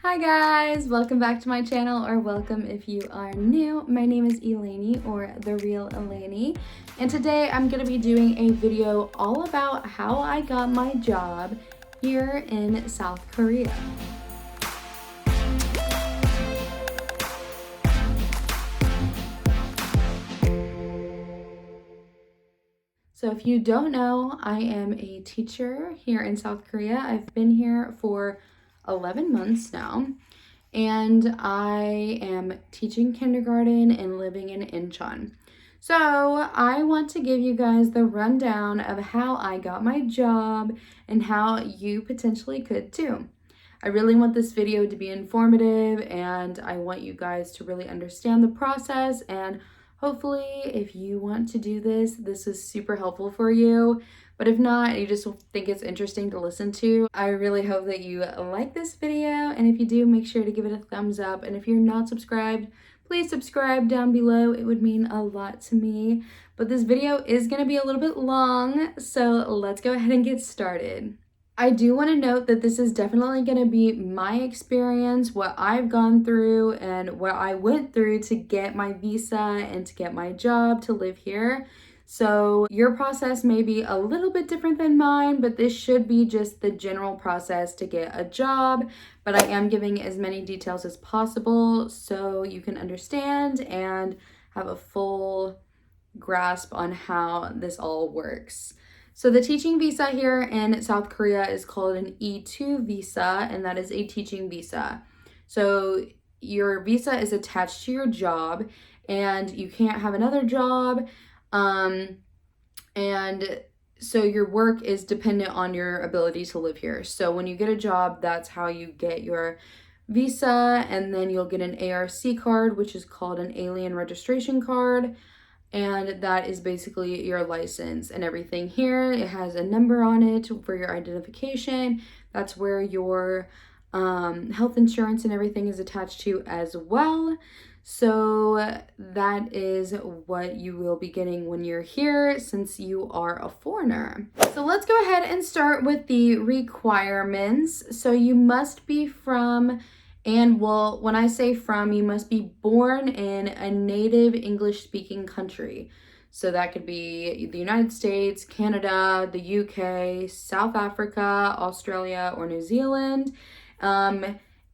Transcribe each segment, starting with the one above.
Hi guys, welcome back to my channel, or welcome if you are new. My name is Elaini, or the Real Elaini, and today I'm going to be doing a video all about how I got my job here in South Korea. So if you don't know, I am a teacher here in South Korea. I've been here for 11 months now, and I am teaching kindergarten and living in Incheon. So I want to give you guys the rundown of how I got my job and how you potentially could too. I really want this video to be informative, and I want you guys to really understand the process, and hopefully if you want to do this, this is super helpful for you. But if not, you just think it's interesting to listen to, I really hope that you like this video. And if you do, make sure to give it a thumbs up. And if you're not subscribed, please subscribe down below. It would mean a lot to me. But this video is going to be a little bit long, so let's go ahead and get started. I do want to note that this is definitely going to be my experience, what I've gone through and what I went through to get my visa and to get my job to live here. So your process may be a little bit different than mine, but this should be just the general process to get a job. But I am giving as many details as possible so you can understand and have a full grasp on how this all works. So the teaching visa here in South Korea is called an E2 visa, and that is a teaching visa. So your visa is attached to your job, and you can't have another job. And so your work is dependent on your ability to live here. So when you get a job, that's how you get your visa, and then you'll get an ARC card, which is called an alien registration card. And that is basically your license and everything here. It has a number on it for your identification. That's where your health insurance and everything is attached to as well. So that is what you will be getting when you're here, since you are a foreigner. So let's go ahead and start with the requirements. So you must be from, and well, when I say from, you must be born in a native English-speaking country. So that could be the United States, Canada, the UK, South Africa, Australia, or New Zealand.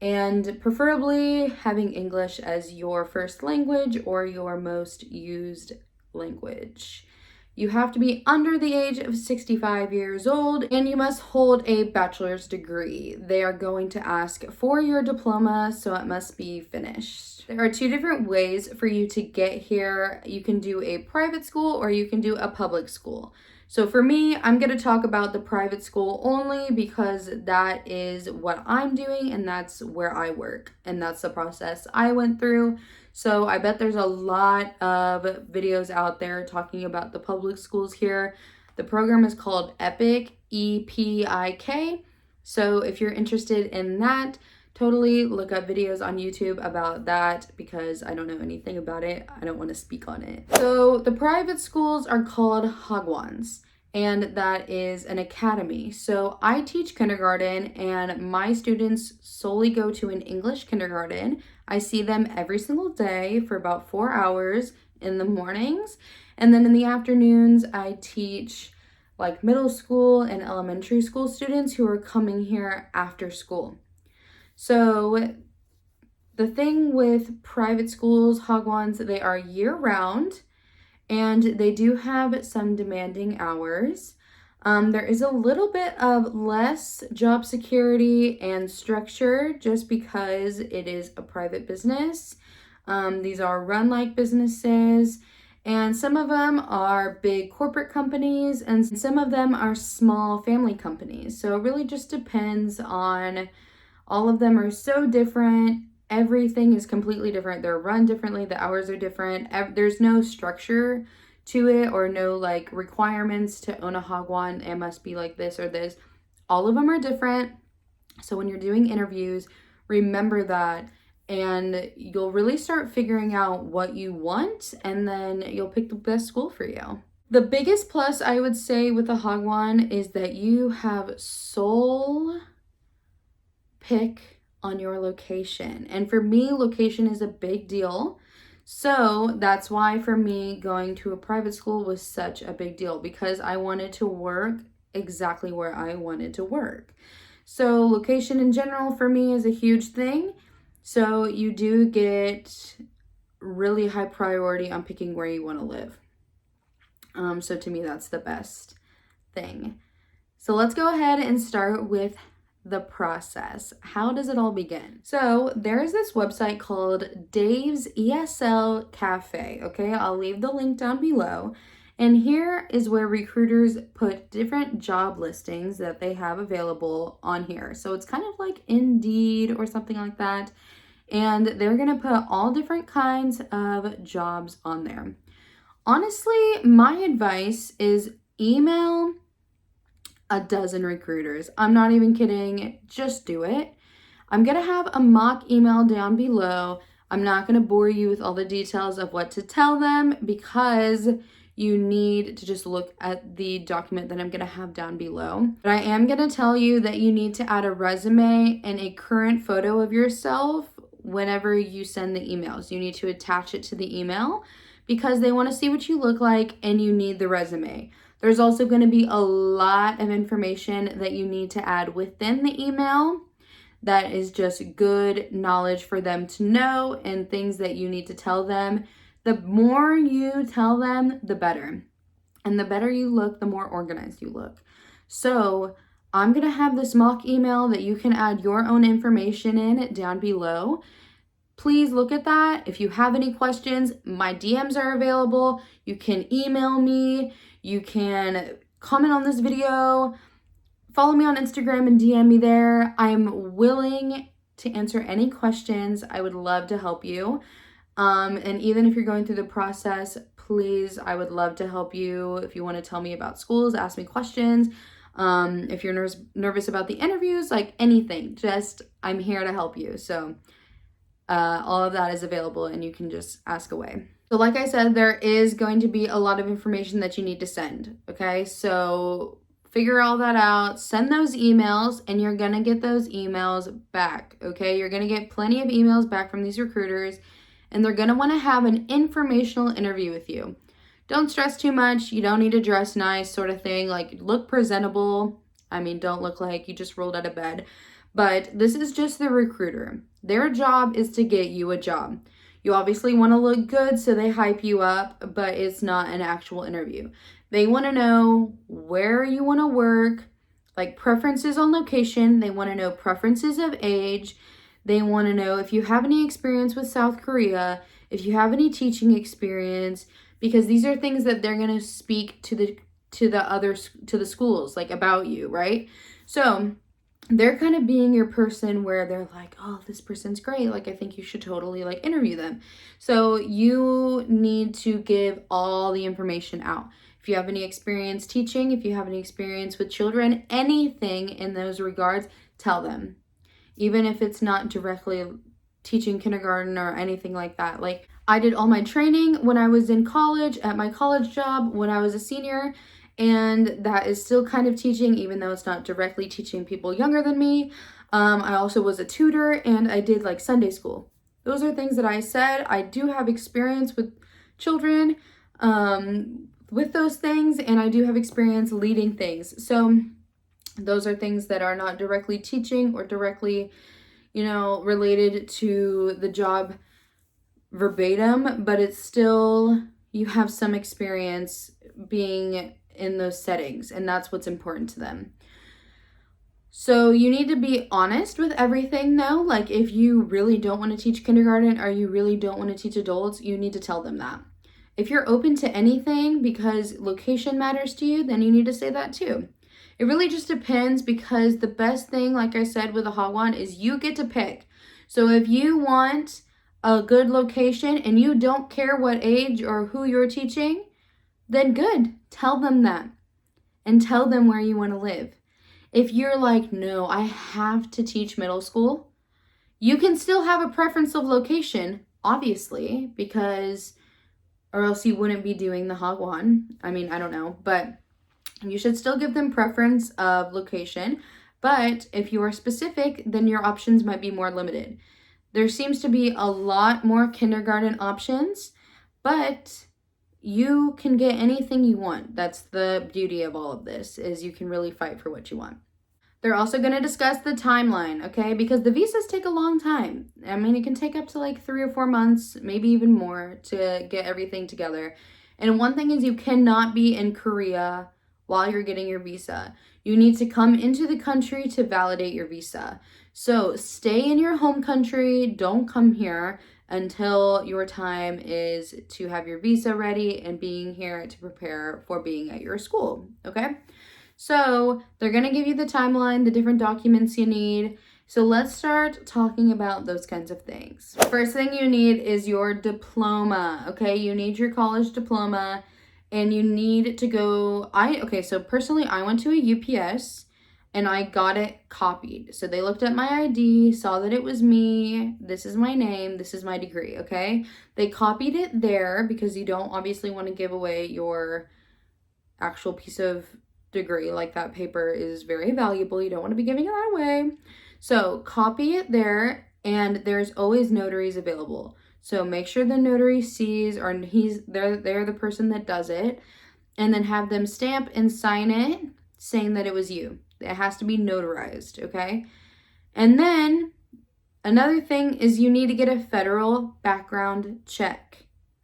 And preferably having English as your first language or your most used language. You have to be under the age of 65 years old, and you must hold a bachelor's degree. They are going to ask for your diploma, so it must be finished. There are two different ways for you to get here. You can do a private school or you can do a public school. So for me, I'm going to talk about the private school only because that is what I'm doing and that's where I work, and that's the process I went through. So I bet there's a lot of videos out there talking about the public schools here. The program is called EPIK, E-P-I-K. So if you're interested in that, totally look up videos on YouTube about that, because I don't know anything about it. I don't want to speak on it. So the private schools are called hagwons, and that is an academy. So I teach kindergarten, and my students solely go to an English kindergarten. I see them every single day for about 4 hours in the mornings. And then in the afternoons, I teach like middle school and elementary school students who are coming here after school. So the thing with private schools, hagwons, they are year-round, and they do have some demanding hours. There is a little bit of less job security and structure just because it is a private business. These are run like businesses, and some of them are big corporate companies, and some of them are small family companies. So it really just depends on. All of them are so different. Everything is completely different. They're run differently. The hours are different. There's no structure to it or no like requirements to own a hagwon. It must be like this or this. All of them are different. So when you're doing interviews, remember that, and you'll really start figuring out what you want, and then you'll pick the best school for you. The biggest plus I would say with a hagwon is that you have sole pick on your location. And for me, location is a big deal. So that's why for me, going to a private school was such a big deal, because I wanted to work exactly where I wanted to work. So location in general for me is a huge thing. So you do get really high priority on picking where you want to live. So to me, that's the best thing. So let's go ahead and start with the process. How does it all begin? So there's this website called Dave's ESL Cafe. Okay, I'll leave the link down below. And here is where recruiters put different job listings that they have available on here. So it's kind of like Indeed or something like that. And they're going to put all different kinds of jobs on there. Honestly, my advice is email a dozen recruiters. I'm not even kidding. Just do it. I'm going to have a mock email down below. I'm not going to bore you with all the details of what to tell them, because you need to just look at the document that I'm going to have down below. But I am going to tell you that you need to add a resume and a current photo of yourself whenever you send the emails. You need to attach it to the email, because they want to see what you look like, and you need the resume. There's also going to be a lot of information that you need to add within the email that is just good knowledge for them to know, and things that you need to tell them. The more you tell them, the better. And the better you look, the more organized you look. So I'm going to have this mock email that you can add your own information in down below. Please look at that. If you have any questions, my DMs are available. You can email me. You can comment on this video. Follow me on Instagram and DM me there. I'm willing to answer any questions. I would love to help you. And even if you're going through the process, please, I would love to help you. If you want to tell me about schools, ask me questions. If you're nervous about the interviews, like anything, just I'm here to help you. So all of that is available, and you can just ask away. So like I said, there is going to be a lot of information that you need to send. Okay, so figure all that out, send those emails, and you're gonna get those emails back. Okay, you're gonna get plenty of emails back from these recruiters, and they're gonna want to have an informational interview with you. Don't stress too much. You don't need to dress nice, sort of thing. Like, look presentable. I mean, don't look like you just rolled out of bed. But this is just the recruiter. Their job is to get you a job. You obviously want to look good, so they hype you up, but it's not an actual interview. They want to know where you want to work, like preferences on location. They want to know preferences of age. They want to know if you have any experience with South Korea, if you have any teaching experience, because these are things that they're going to speak to the schools, like, about you, right? So they're kind of being your person where they're like, oh, this person's great. Like, I think you should totally like interview them. So you need to give all the information out. If you have any experience teaching, if you have any experience with children, anything in those regards, tell them. Even if it's not directly teaching kindergarten or anything like that. Like, I did all my training when I was in college, at my college job, when I was a senior. And that is still kind of teaching, even though it's not directly teaching people younger than me. I also was a tutor, and I did like Sunday school. Those are things that I said. I do have experience with children with those things, and I do have experience leading things. So those are things that are not directly teaching or directly, related to the job verbatim, but it's still, you have some experience being in those settings, and that's what's important to them. So you need to be honest with everything though. Like, if you really don't want to teach kindergarten or you really don't want to teach adults, you need to tell them that. If you're open to anything because location matters to you, then you need to say that too. It really just depends, because the best thing, like I said, with a Hagwon is you get to pick. So if you want a good location and you don't care what age or who you're teaching, then good, tell them that and tell them where you want to live. If you're like, no, I have to teach middle school, you can still have a preference of location, obviously, because, or else you wouldn't be doing the Hagwon. I mean, I don't know, but you should still give them preference of location. But if you are specific, then your options might be more limited. There seems to be a lot more kindergarten options, but you can get anything you want. That's the beauty of all of this, is you can really fight for what you want. They're also going to discuss the timeline, okay? Because the visas take a long time. I mean, it can take up to like 3 or 4 months, maybe even more, to get everything together. And one thing is, you cannot be in Korea while you're getting your visa. You need to come into the country to validate your visa. So stay in your home country. Don't come here until your time is to have your visa ready and being here to prepare for being at your school, okay? So they're going to give you the timeline, the different documents you need. So let's start talking about those kinds of things. First thing you need is your diploma, okay? You need your college diploma, and you need to go, so personally, I went to a UPS and I got it copied. So they looked at my ID, saw that it was me, this is my name, this is my degree, okay? They copied it there because you don't obviously want to give away your actual piece of degree. Like, that paper is very valuable. You don't want to be giving it that away. So copy it there, and there's always notaries available. So make sure the notary sees, or they're the person that does it, and then have them stamp and sign it saying that it was you. It has to be notarized, okay? And then another thing is, you need to get a federal background check.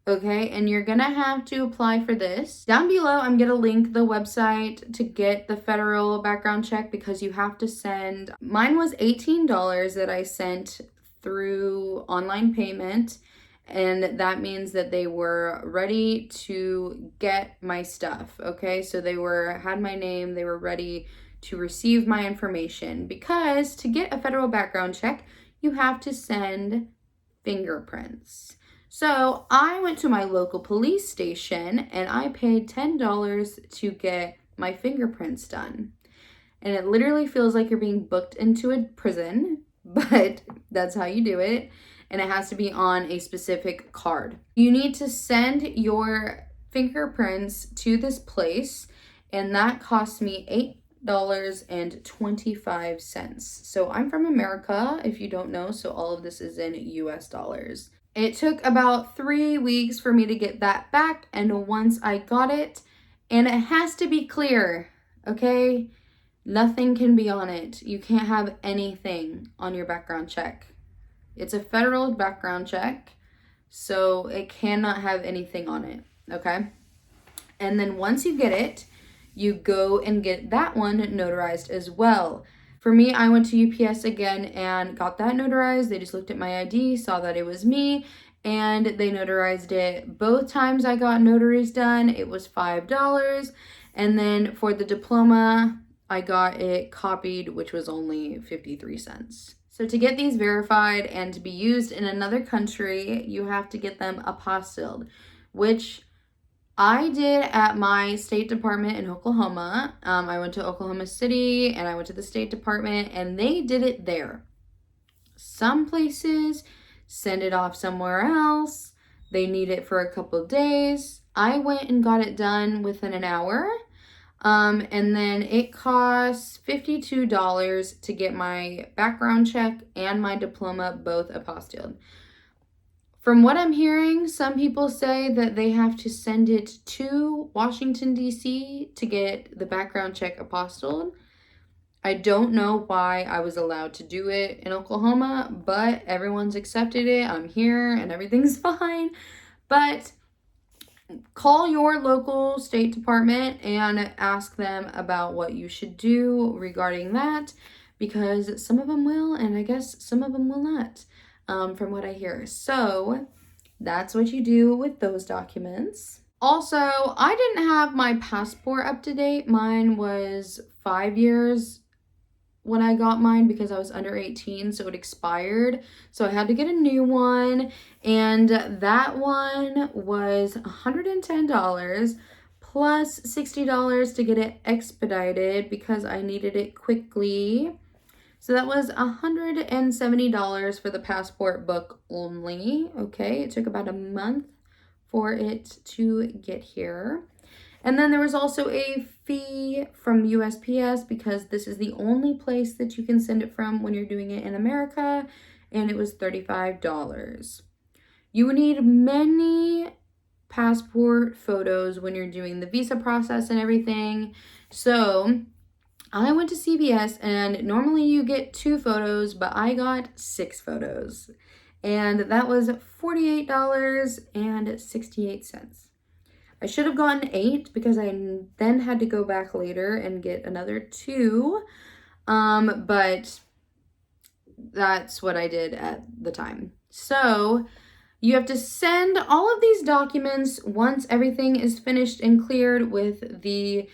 Okay, and you're gonna have to apply for this. Down below, I'm gonna link the website to get the federal background check, because you have to send, mine was $18 that I sent through online payment, and that means that they were ready to get my stuff, okay? So they had my name, they were ready to receive my information, because to get a federal background check, you have to send fingerprints. So I went to my local police station and I paid $10 to get my fingerprints done. And it literally feels like you're being booked into a prison, but that's how you do it. And it has to be on a specific card. You need to send your fingerprints to this place, and that cost me $8.25. So I'm from America, if you don't know, so all of this is in US dollars. It took about 3 weeks for me to get that back, and once I got it, and it has to be clear, okay? Nothing can be on it. You can't have anything on your background check. It's a federal background check, so it cannot have anything on it, okay? And then once you get it, you go and get that one notarized as well. For me, I went to UPS again and got that notarized. They just looked at my ID, saw that it was me, and they notarized it. Both times I got notaries done, it was $5. And then for the diploma, I got it copied, which was only 53 cents. So to get these verified and to be used in another country, you have to get them apostilled, which I did at my State Department in Oklahoma. I went to Oklahoma City and I went to the State Department, and they did it there. Some places send it off somewhere else. They need it for a couple days. I went and got it done within an hour. And then it costs $52 to get my background check and my diploma both apostilled. From what I'm hearing, some people say that they have to send it to Washington, D.C. to get the background check apostilled. I don't know why I was allowed to do it in Oklahoma, but everyone's accepted it. I'm here and everything's fine. But call your local State Department and ask them about what you should do regarding that, because some of them will, and I guess some of them will not. From what I hear. So that's what you do with those documents. Also, I didn't have my passport up to date. Mine was 5 years when I got mine because I was under 18, so it expired. So I had to get a new one, and that one was $110 plus $60 to get it expedited because I needed it quickly. So that was $170 for the passport book only, okay? It took about a month for it to get here. And then there was also a fee from USPS because this is the only place that you can send it from when you're doing it in America, and it was $35. You would need many passport photos when you're doing the visa process and everything. So I went to CVS, and normally you get 2 photos, but I got 6 photos. And that was $48.68. I should have gotten 8 because I then had to go back later and get another 2. But that's what I did at the time. So you have to send all of these documents once everything is finished and cleared with the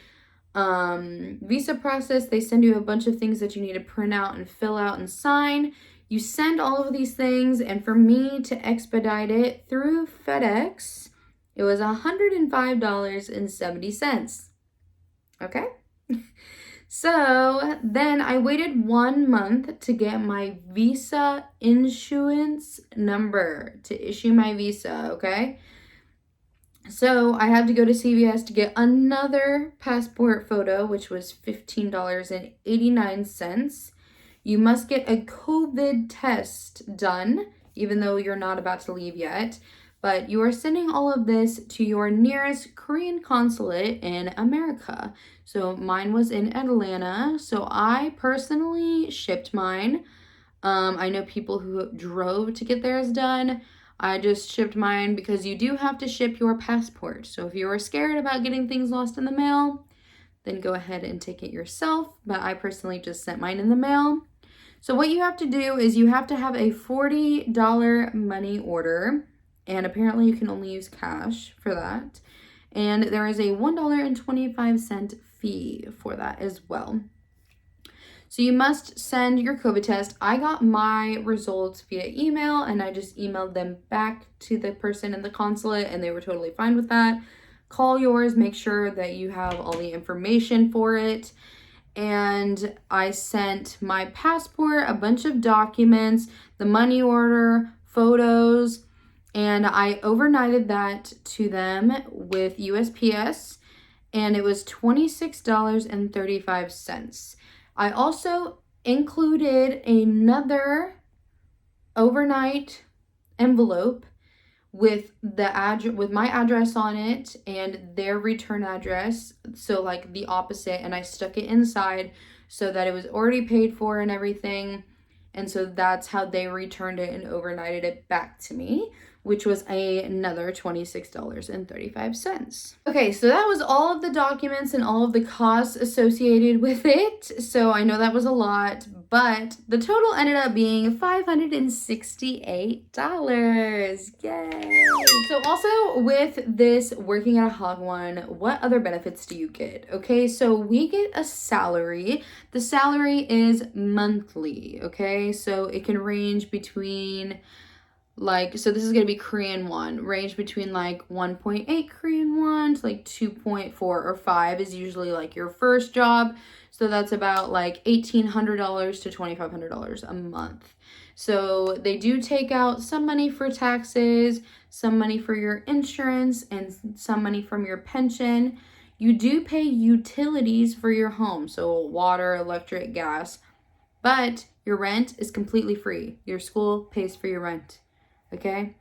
visa process. They send you a bunch of things that you need to print out and fill out and sign. You send all of these things, and for me to expedite it through FedEx, it was $105.70. Okay? So then I waited 1 month to get my visa issuance number to issue my visa, okay? So I had to go to CVS to get another passport photo, which was $15.89. You must get a COVID test done, even though you're not about to leave yet. But you are sending all of this to your nearest Korean consulate in America. So mine was in Atlanta. So I personally shipped mine. I know people who drove to get theirs done. I just shipped mine because you do have to ship your passport. So if you are scared about getting things lost in the mail, then go ahead and take it yourself. But I personally just sent mine in the mail. So what you have to do is you have to have a $40 money order. And apparently you can only use cash for that. And there is a $1.25 fee for that as well. So you must send your COVID test. I got my results via email, and I just emailed them back to the person in the consulate, and they were totally fine with that. Call yours, make sure that you have all the information for it. And I sent my passport, a bunch of documents, the money order, photos, and I overnighted that to them with USPS, and it was $26.35. I also included another overnight envelope with with my address on it and their return address, so like the opposite, and I stuck it inside so that it was already paid for and everything. And so that's how they returned it and overnighted it back to me, which was another $26.35. Okay, so that was all of the documents and all of the costs associated with it. So I know that was a lot, but the total ended up being $568. Yay! So also with this working at a Hog One, what other benefits do you get? Okay, so we get a salary. The salary is monthly, okay? So it can range between so this is going to be Korean won, range between like 1.8 Korean won to like 2.4 or 5 is usually like your first job. So that's about like $1,800 to $2,500 a month. So they do take out some money for taxes, some money for your insurance, and some money from your pension. You do pay utilities for your home, so water, electric, gas, but your rent is completely free. Your school pays for your rent. Okay,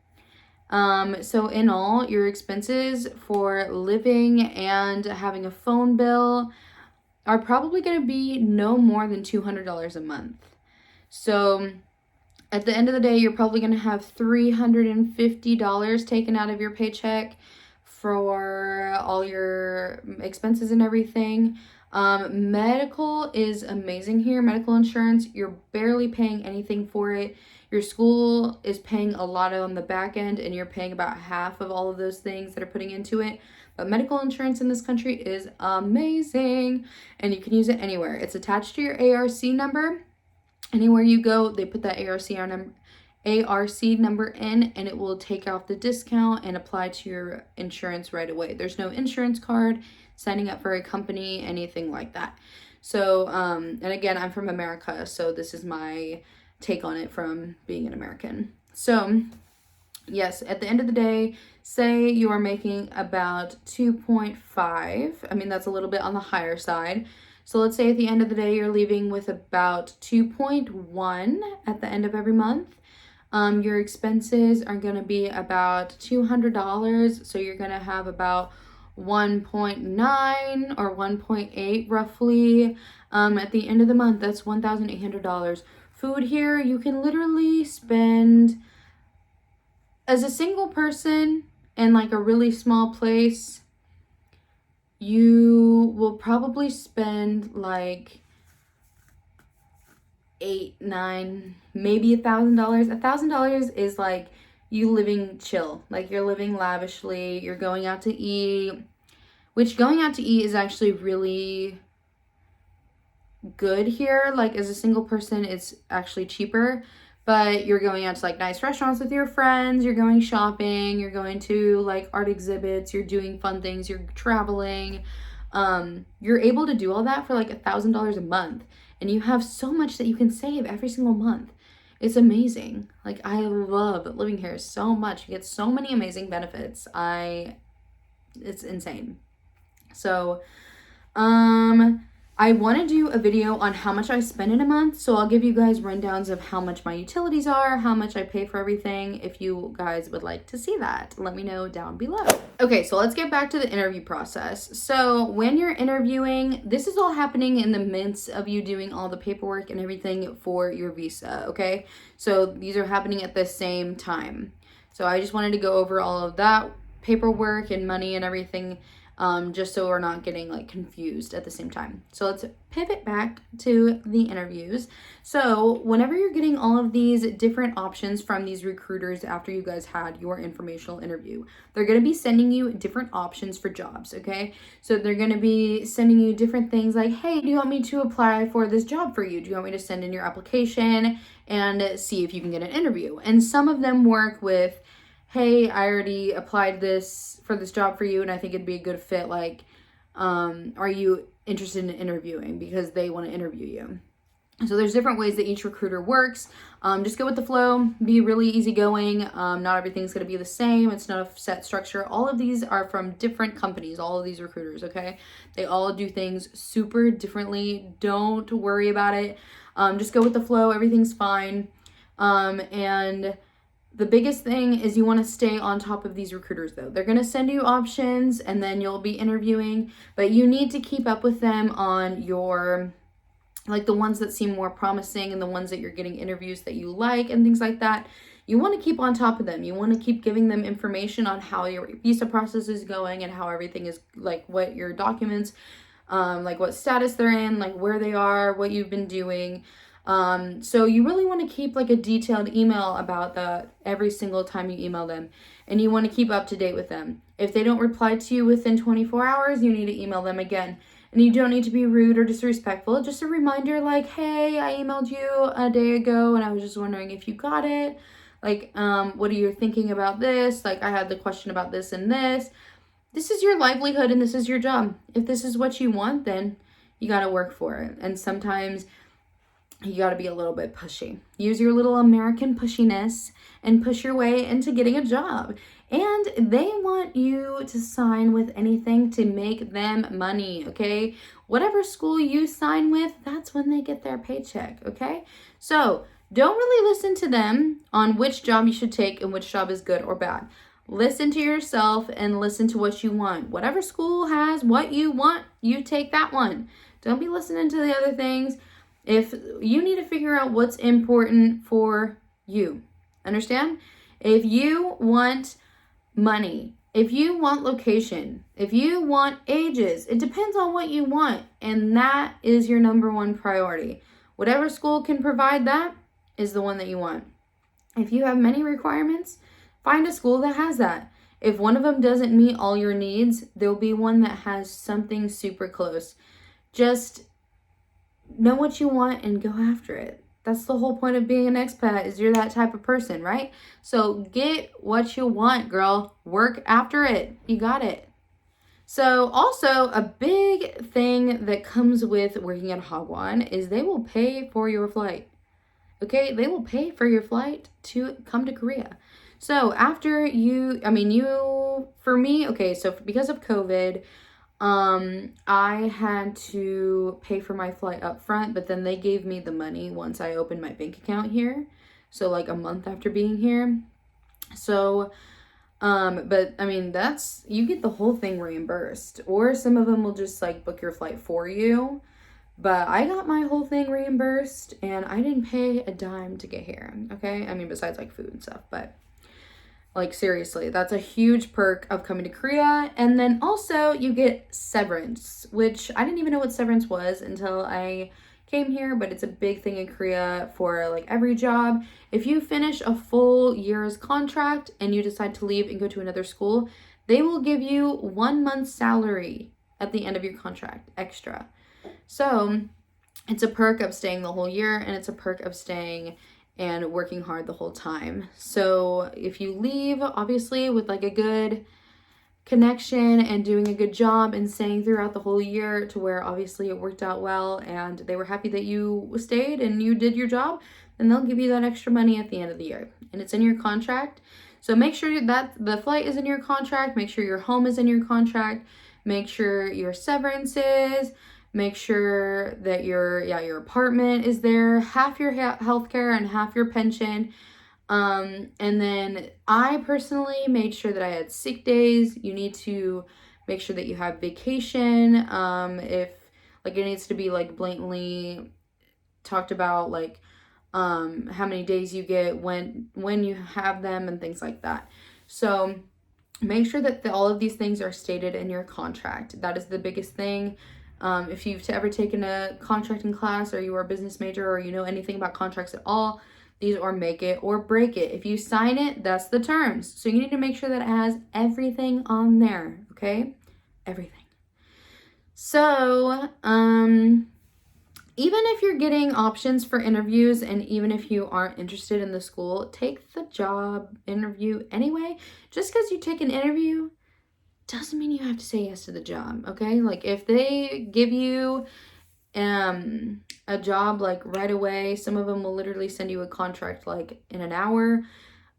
so in all, your expenses for living and having a phone bill are probably going to be no more than $200 a month. So at the end of the day, you're probably going to have $350 taken out of your paycheck for all your expenses and everything. Medical is amazing here. Medical insurance, you're barely paying anything for it. Your school is paying a lot on the back end, and you're paying about half of all of those things that are putting into it. But medical insurance in this country is amazing, and you can use it anywhere. It's attached to your ARC number. Anywhere you go, they put that ARC number in, and it will take off the discount and apply to your insurance right away. There's no insurance card, signing up for a company, anything like that. So, and again, I'm from America, so this is my take on it from being an American. So Yes, at the end of the day, say you are making about 2.5. I mean, that's a little bit on the higher side. So let's say at the end of the day, you're leaving with about 2.1 at the end of every month. Your expenses are going to be about $200. So you're going to have about 1.9 or 1.8 roughly. At the end of the month, that's $1,800. Food here, you can literally spend, as a single person in like a really small place, you will probably spend like eight, nine, maybe $1,000. $1,000 is like you living chill, like you're living lavishly, you're going out to eat, which going out to eat is actually really good here. Like as a single person, it's actually cheaper, but you're going out to like nice restaurants with your friends, you're going shopping, you're going to like art exhibits, you're doing fun things, you're traveling. You're able to do all that for like $1,000 a month, and you have so much that you can save every single month. It's amazing. Like I love living here so much. You get so many amazing benefits. It's insane. So, I want to do a video on how much I spend in a month, so I'll give you guys rundowns of how much my utilities are, how much I pay for everything. If you guys would like to see that, let me know down below. Okay, so let's get back to the interview process. So when you're interviewing, this is all happening in the midst of you doing all the paperwork and everything for your visa, okay? So these are happening at the same time. So I just wanted to go over all of that paperwork and money and everything, just so we're not getting like confused at the same time. So let's pivot back to the interviews. So whenever you're getting all of these different options from these recruiters after you guys had your informational interview, they're going to be sending you different options for jobs, okay? So they're going to be sending you different things like, hey, do you want me to apply for this job for you? Do you want me to send in your application and see if you can get an interview? And some of them work with, hey, I already applied for this job for you and I think it'd be a good fit. Like, are you interested in interviewing? Because they want to interview you. So there's different ways that each recruiter works. Just go with the flow, be really easygoing. Not everything's going to be the same. It's not a set structure. All of these are from different companies, all of these recruiters, okay? They all do things super differently. Don't worry about it. Just go with the flow. Everything's fine. And the biggest thing is you want to stay on top of these recruiters though. They're going to send you options and then you'll be interviewing, but you need to keep up with them on your, like the ones that seem more promising and the ones that you're getting interviews that you like and things like that. You want to keep on top of them. You want to keep giving them information on how your visa process is going and how everything is, like what your documents, like what status they're in, like where they are, what you've been doing. So you really want to keep like a detailed email about that every single time you email them, and you want to keep up to date with them. If they don't reply to you within 24 hours, you need to email them again. And you don't need to be rude or disrespectful. Just a reminder like, hey, I emailed you a day ago and I was just wondering if you got it. Like, what are you thinking about this? Like, I had the question about this and this. This is your livelihood and this is your job. If this is what you want, then you got to work for it. And sometimes you got to be a little bit pushy. Use your little American pushiness and push your way into getting a job. And they want you to sign with anything to make them money, okay? Whatever school you sign with, that's when they get their paycheck, okay? So don't really listen to them on which job you should take and which job is good or bad. Listen to yourself and listen to what you want. Whatever school has what you want, you take that one. Don't be listening to the other things. If you need to figure out what's important for you, understand? If you want money, if you want location, if you want ages, it depends on what you want. And that is your number one priority. Whatever school can provide that is the one that you want. If you have many requirements, find a school that has that. If one of them doesn't meet all your needs, there'll be one that has something super close. Just know what you want and go after it. That's the whole point of being an expat, is you're that type of person, right? So get what you want, girl. Work after it. You got it. So also a big thing that comes with working at Hagwon is they will pay for your flight. Okay, they will pay for your flight to come to Korea. So after you, for me, okay, so because of COVID, I had to pay for my flight up front, but then they gave me the money once I opened my bank account here. So like a month after being here. So, but I mean, you get the whole thing reimbursed, or some of them will just like book your flight for you. But I got my whole thing reimbursed and I didn't pay a dime to get here. Okay. I mean, besides like food and stuff, but like seriously, that's a huge perk of coming to Korea. And then also you get severance, which I didn't even know what severance was until I came here, but it's a big thing in Korea for like every job. If you finish a full year's contract and you decide to leave and go to another school, they will give you 1 month's salary at the end of your contract extra. So it's a perk of staying the whole year, and it's a perk of staying and working hard the whole time. So if you leave, obviously, with like a good connection and doing a good job and staying throughout the whole year to where obviously it worked out well and they were happy that you stayed and you did your job, then they'll give you that extra money at the end of the year. And it's in your contract. So make sure that the flight is in your contract. Make sure your home is in your contract. Make sure your severance is. Make sure that your apartment is there, half your healthcare and half your pension. And then I personally made sure that I had sick days. You need to make sure that you have vacation. If like it needs to be like blatantly talked about, like how many days you get, when you have them, and things like that. So make sure that all of these things are stated in your contract. That is the biggest thing. If you've ever taken a contracting class, or you are a business major, or you know anything about contracts at all, these are make it or break it. If you sign it, that's the terms. So you need to make sure that it has everything on there, okay? Everything. So, even if you're getting options for interviews, and even if you aren't interested in the school, take the job interview anyway. Just because you take an interview doesn't mean you have to say yes to the job, okay? Like if they give you a job like right away, some of them will literally send you a contract like in an hour.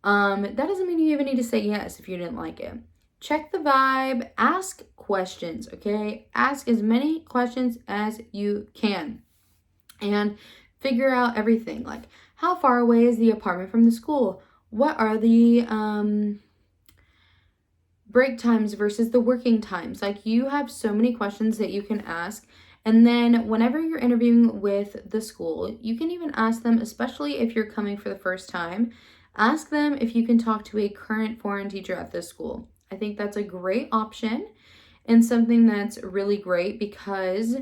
That doesn't mean you even need to say yes if you didn't like it. Check the vibe, ask questions, okay? Ask as many questions as you can and figure out everything. Like, how far away is the apartment from the school? What are the break times versus the working times? Like, you have so many questions that you can ask. And then whenever you're interviewing with the school, you can even ask them, especially if you're coming for the first time, ask them if you can talk to a current foreign teacher at this school. I think that's a great option and something that's really great because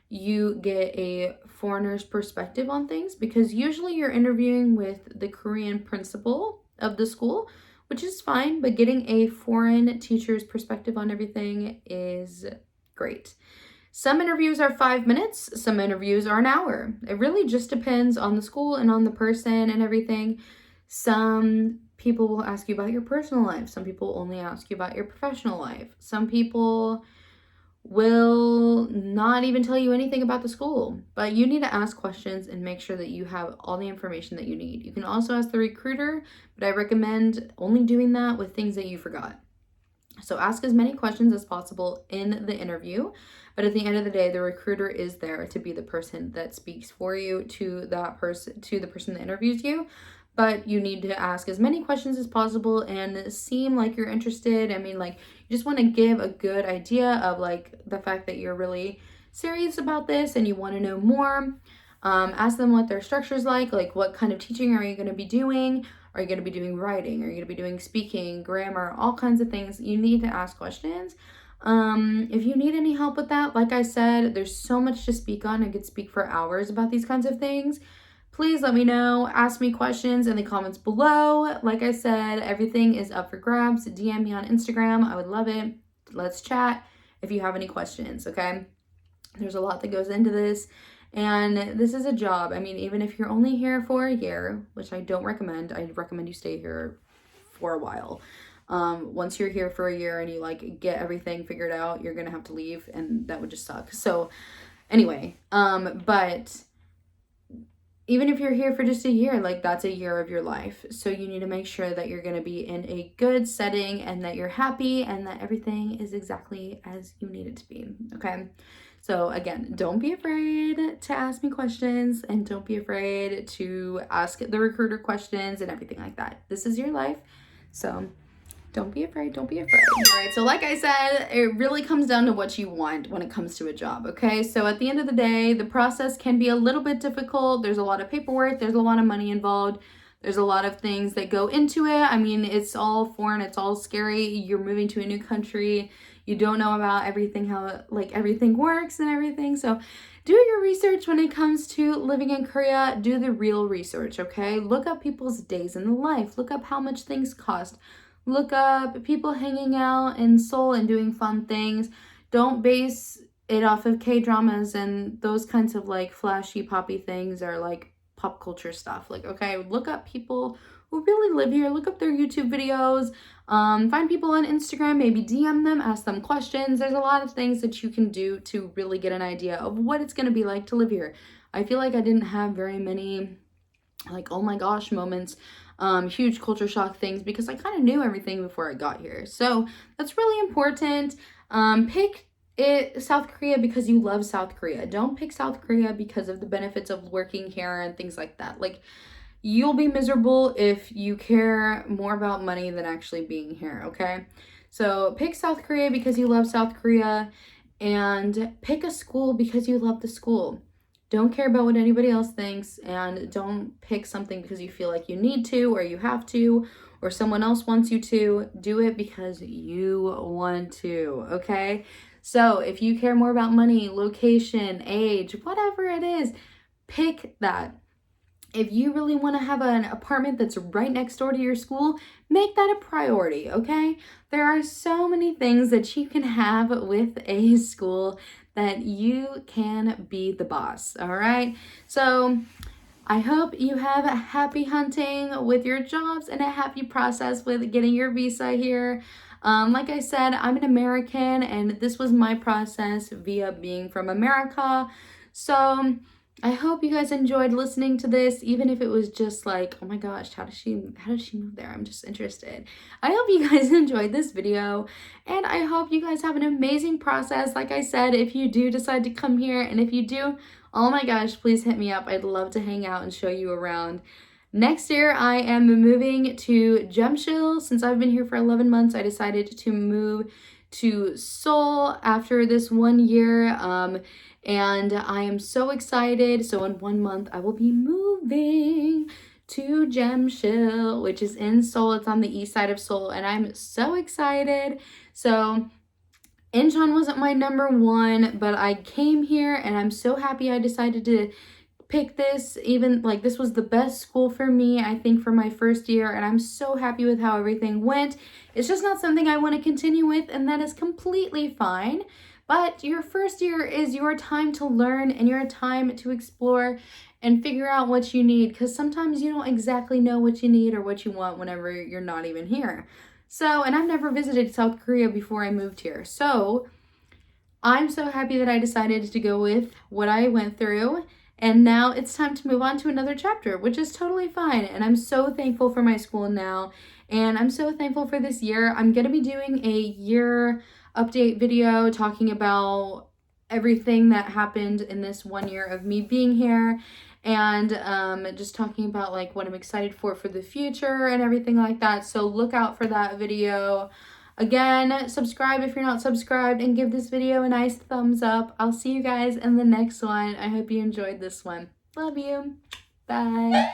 you get a foreigner's perspective on things, because usually you're interviewing with the Korean principal of the school, which is fine, but getting a foreign teacher's perspective on everything is great. Some interviews are 5 minutes, some interviews are an hour. It really just depends on the school and on the person and everything. Some people will ask you about your personal life. Some people only ask you about your professional life. Some people will not even tell you anything about the school, but you need to ask questions and make sure that you have all the information that you need. You can also ask the recruiter, but I recommend only doing that with things that you forgot. So ask as many questions as possible in the interview, but at the end of the day, the recruiter is there to be the person that speaks for you to the person that interviews you. But you need to ask as many questions as possible and seem like you're interested. I mean, like, you just want to give a good idea of like the fact that you're really serious about this and you want to know more. Ask them what their structure is like what kind of teaching are you going to be doing? Are you going to be doing writing? Are you going to be doing speaking, grammar, all kinds of things? You need to ask questions. If you need any help with that, like I said, there's so much to speak on. I could speak for hours about these kinds of things. Please let me know. Ask me questions in the comments below. Like I said, everything is up for grabs. DM me on Instagram. I would love it. Let's chat if you have any questions, okay? There's a lot that goes into this, and this is a job. I mean, even if you're only here for a year, which I don't recommend, I recommend you stay here for a while. Once you're here for a year and you like get everything figured out, you're gonna have to leave, and that would just suck. So anyway, but even if you're here for just a year, like that's a year of your life. So you need to make sure that you're going to be in a good setting and that you're happy and that everything is exactly as you need it to be. Okay. So again, don't be afraid to ask me questions and don't be afraid to ask the recruiter questions and everything like that. This is your life. So don't be afraid. Don't be afraid. All right. So like I said, it really comes down to what you want when it comes to a job. Okay. So at the end of the day, the process can be a little bit difficult. There's a lot of paperwork. There's a lot of money involved. There's a lot of things that go into it. I mean, it's all foreign. It's all scary. You're moving to a new country. You don't know about everything, how like everything works and everything. So do your research when it comes to living in Korea. Do the real research. Okay. Look up people's days in the life. Look up how much things cost. Look up people hanging out in Seoul and doing fun things. Don't base it off of K-dramas and those kinds of like flashy poppy things or like pop culture stuff. Like, okay, look up people who really live here. Look up their YouTube videos. Find people on Instagram, maybe DM them, ask them questions. There's a lot of things that you can do to really get an idea of what it's going to be like to live here. I feel like I didn't have very many like, oh my gosh moments, huge culture shock things, because I kind of knew everything before I got here. So that's really important. Pick South Korea because you love South Korea. Don't pick South Korea because of the benefits of working here and things like that. Like, you'll be miserable if you care more about money than actually being here, okay? So pick South Korea because you love South Korea, and pick a school because you love the school. Don't care about what anybody else thinks, and don't pick something because you feel like you need to or you have to or someone else wants you to. Do it because you want to, okay? So if you care more about money, location, age, whatever it is, pick that. If you really want to have an apartment that's right next door to your school, make that a priority, okay? There are so many things that you can have with a school that you can be the boss, all right? So I hope you have a happy hunting with your jobs and a happy process with getting your visa here. Like I said, I'm an American, and this was my process via being from America. So I hope you guys enjoyed listening to this, even if it was just like, oh my gosh, how does she move there? I'm just interested. I hope you guys enjoyed this video, and I hope you guys have an amazing process. Like I said, if you do decide to come here, and if you do, oh my gosh, please hit me up. I'd love to hang out and show you around. Next year, I am moving to Jeomsil. Since I've been here for 11 months, I decided to move to Seoul after this 1 year. And I am so excited. So in 1 month, I will be moving to Jeomsil, which is in Seoul. It's on the east side of Seoul, and I'm so excited. So Incheon wasn't my number one, but I came here and I'm so happy I decided to pick this. Even like, this was the best school for me, I think, for my first year, and I'm so happy with how everything went. It's just not something I want to continue with, and that is completely fine. But your first year is your time to learn and your time to explore and figure out what you need, because sometimes you don't exactly know what you need or what you want whenever you're not even here. So, and I've never visited South Korea before I moved here. So I'm so happy that I decided to go with what I went through. And now it's time to move on to another chapter, which is totally fine. And I'm so thankful for my school now. And I'm so thankful for this year. I'm going to be doing a year update video talking about everything that happened in this 1 year of me being here, and just talking about like what I'm excited for the future and everything like that. So look out for that video. Again, subscribe if you're not subscribed, and give this video a nice thumbs up. I'll see you guys in the next one. I hope you enjoyed this one. Love you. Bye.